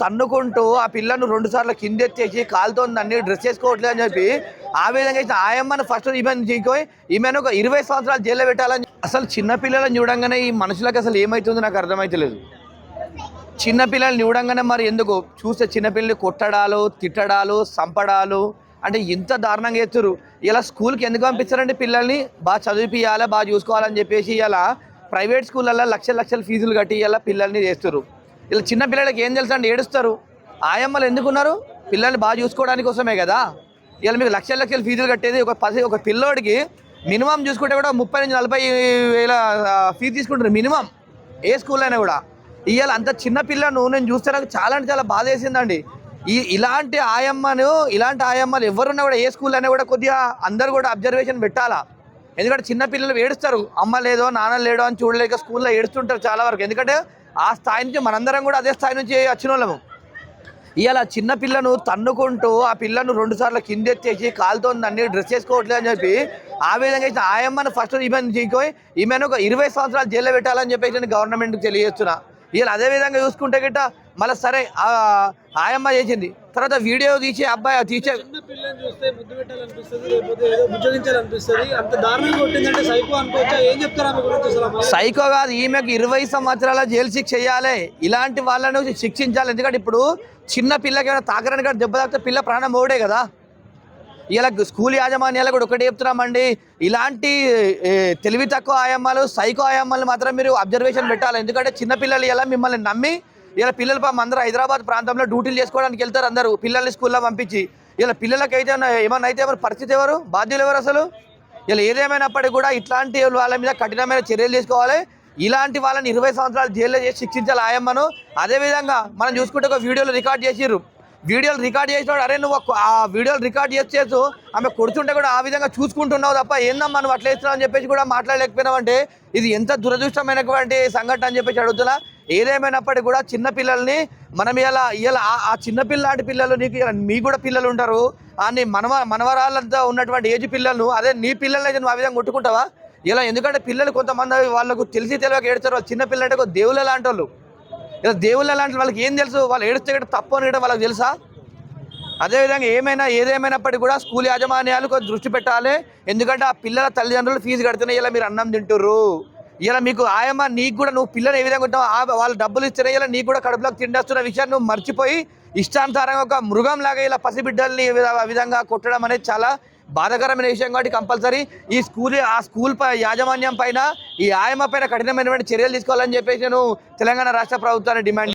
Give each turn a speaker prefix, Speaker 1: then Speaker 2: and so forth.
Speaker 1: తన్నుకుంటూ ఆ పిల్లను 2 సార్లు కిందెత్తేసి కాలుతో నన్ను డ్రెస్ చేసుకోవట్లేదు అని చెప్పి ఆ విధంగా అయితే ఆయమ్మను ఫస్ట్ ఈమెను ఒక 20 సంవత్సరాలు జైల్లో పెట్టాలని. అసలు చిన్నపిల్లలను చూడంగానే ఈ మనుషులకు అసలు ఏమవుతుందో నాకు అర్థమైతలేదు. చిన్నపిల్లల్ని చూడంగానే మరి ఎందుకు చూస్తే చిన్నపిల్లల్ని కొట్టడాలు, తిట్టడాలు, సంపడాలు అంటే ఇంత దారుణంగా చేస్తున్నారు. ఇలా స్కూల్కి ఎందుకు పంపిస్తారండి? పిల్లల్ని బాగా చదివిపియాలి, బాగా చూసుకోవాలని చెప్పేసి ఇలా ప్రైవేట్ స్కూళ్ళల్లో లక్షల లక్షల ఫీజులు కట్టి ఇలా పిల్లల్ని చేస్తారు. ఇలా చిన్న పిల్లలకి ఏం తెలుసు అండి, ఏడుస్తారు. ఆయమ్మలు ఎందుకున్నారు? పిల్లల్ని బాగా చూసుకోవడానికి కోసమే కదా. ఇలా మీకు లక్షల లక్షల ఫీజులు కట్టేది. ఒక పిల్లోడికి మినిమం చూసుకుంటే కూడా 30 నుంచి 40 వేల ఫీజు తీసుకుంటారు మినిమం, ఏ స్కూల్ అయినా కూడా. ఇవాళ అంత చిన్న పిల్లను నేను చూస్తే నాకు చాలా అంటే చాలా బాధ వేసిందండి. ఇలాంటి ఆయమ్మలు ఎవరున్నా కూడా ఏ స్కూల్ అయినా కూడా కొద్దిగా అందరు కూడా అబ్జర్వేషన్ పెట్టాలా. ఎందుకంటే చిన్న పిల్లలు ఏడుస్తారు, అమ్మ లేదో నాన్న లేడో అని చూడలేక స్కూల్లో ఏడుస్తుంటారు చాలా వరకు. ఎందుకంటే ఆ స్థాయి నుంచి మనందరం కూడా అదే స్థాయి నుంచి వచ్చిన వాళ్ళము. ఇవాళ చిన్న పిల్లను తన్నుకుంటూ ఆ పిల్లను 2 సార్లు కిందెత్తేసి కాలుతో నన్ను డ్రెస్ చేసుకోవట్లేదు అని చెప్పి ఆ విధంగా అయితే ఆయమ్మను ఫస్ట్ ఈమెను ఒక 20 సంవత్సరాలు జైల్లో పెట్టాలని చెప్పేసి నేను గవర్నమెంట్కి తెలియజేస్తున్నా. వీళ్ళు అదే విధంగా చూసుకుంటే గిట్ట మళ్ళీ సరే ఆయమ్మ చేసింది, తర్వాత వీడియో తీసి అబ్బాయి తీసే
Speaker 2: పిల్లని చూస్తే ముద్దు పెట్టాలనిపిస్తుంది, లేకపోతే ఏదో బుజ్జగించాలనిపిస్తుంది. అంత దారుణంగా కొట్టిందంటే సైకో అనుకోవచ్చా? ఏం చెప్తారు ఆమె గురించి అసలు?
Speaker 1: సైకో కాదు, ఈమెకు 20 సంవత్సరాల జైలు శిక్ష చేయాలి. ఇలాంటి వాళ్ళను శిక్షించాలి. ఎందుకంటే ఇప్పుడు చిన్న పిల్లకి ఏమైనా తాకరాని కానీ దెబ్బ తాకితే పిల్ల ప్రాణం పోడే కదా. ఇలా స్కూల్ యాజమాన్యాలు కూడా ఒకటి చెప్తున్నామండి, ఇలాంటి తెలివి తక్కువ ఆయమ్మలు, సైకో ఆయమ్మలు మాత్రం మీరు అబ్జర్వేషన్ పెట్టాలి. ఎందుకంటే చిన్నపిల్లలు ఇలా మిమ్మల్ని నమ్మి ఇలా పిల్లలు పాపం అందరూ హైదరాబాద్ ప్రాంతంలో డ్యూటీలు చేసుకోవడానికి వెళ్తారు. అందరూ పిల్లల్ని స్కూల్లో పంపించి ఇలా పిల్లలకైతే ఏమన్నా అయితే ఎవరు పరిస్థితి, ఎవరు బాధ్యులు, ఎవరు అసలు? ఇలా ఏదేమైనప్పటికీ కూడా ఇట్లాంటి వాళ్ళ మీద కఠినమైన చర్యలు తీసుకోవాలి. ఇలాంటి వాళ్ళని 20 సంవత్సరాలు జైల్లో చేసి శిక్షించాలి ఆయమ్మను. అదేవిధంగా మనం చూసుకుంటే ఒక వీడియోలు రికార్డ్ చేసిర్రు. వీడియోలు రికార్డ్ చేసినాడు, అరే నువ్వు ఆ వీడియోలు రికార్డ్ చేస్తూ ఆమె కొడుతుంటే కూడా ఆ విధంగా చూసుకుంటున్నావు తప్ప ఏందమ్మా నువ్వు అట్లా ఇస్తున్నావు అని చెప్పేసి కూడా మాట్లాడలేకపోయినావు అంటే ఇది ఎంత దురదృష్టమైనటువంటి సంఘటన అని చెప్పేసి అడుగుతున్నా. ఏదేమైనప్పటికీ కూడా చిన్నపిల్లల్ని మనం ఇలా ఆ చిన్నపిల్లాంటి పిల్లలు మీకు కూడా పిల్లలు ఉంటారు, నీ మనవరాళ్ళంతా ఉన్నటువంటి ఏజ్ పిల్లలను, అదే నీ పిల్లల్ని అయితే నువ్వు ఆ విధంగా కొట్టుకుంటావా ఇలా? ఎందుకంటే పిల్లలు కొంతమంది వాళ్ళకు తెలిసి తెలియక ఏడుస్తారు. చిన్న పిల్లలు అంటే దేవుళ్ళ లాంటి వాళ్ళు. ఇలా దేవుళ్ళ లాంటి వాళ్ళకి ఏం తెలుసు? వాళ్ళు ఏడిస్తే కూడా తప్పు అని వాళ్ళకి తెలుసా? అదేవిధంగా ఏదేమైనప్పటికీ కూడా స్కూల్ యాజమాన్యాలు కొంచెం దృష్టి పెట్టాలి. ఎందుకంటే ఆ పిల్లల తల్లిదండ్రులు ఫీజు కడుతున్నాయి, ఇలా మీరు అన్నం తింటుర్రు. ఇలా మీకు ఆయమ్మ నీకు కూడా నువ్వు పిల్లని ఏ విధంగా ఉంటావు, వాళ్ళు డబ్బులు ఇస్తేనే ఇలా నీకు కూడా కడుపులోకి తిండేస్తున్న విషయాన్ని నువ్వు మర్చిపోయి ఇష్టానుసారంగా ఒక మృగంలాగా ఇలా పసిబిడ్డల్ని ఆ విధంగా కొట్టడం అనేది చాలా బాధాకరమైన విషయం. కాబట్టి కంపల్సరీ ఆ స్కూల్ యాజమాన్యం పైన ఈ ఆయమ్మ పైన కఠినమైనటువంటి చర్యలు తీసుకోవాలని చెప్పేసి నేను తెలంగాణ రాష్ట్ర ప్రభుత్వాన్ని డిమాండ్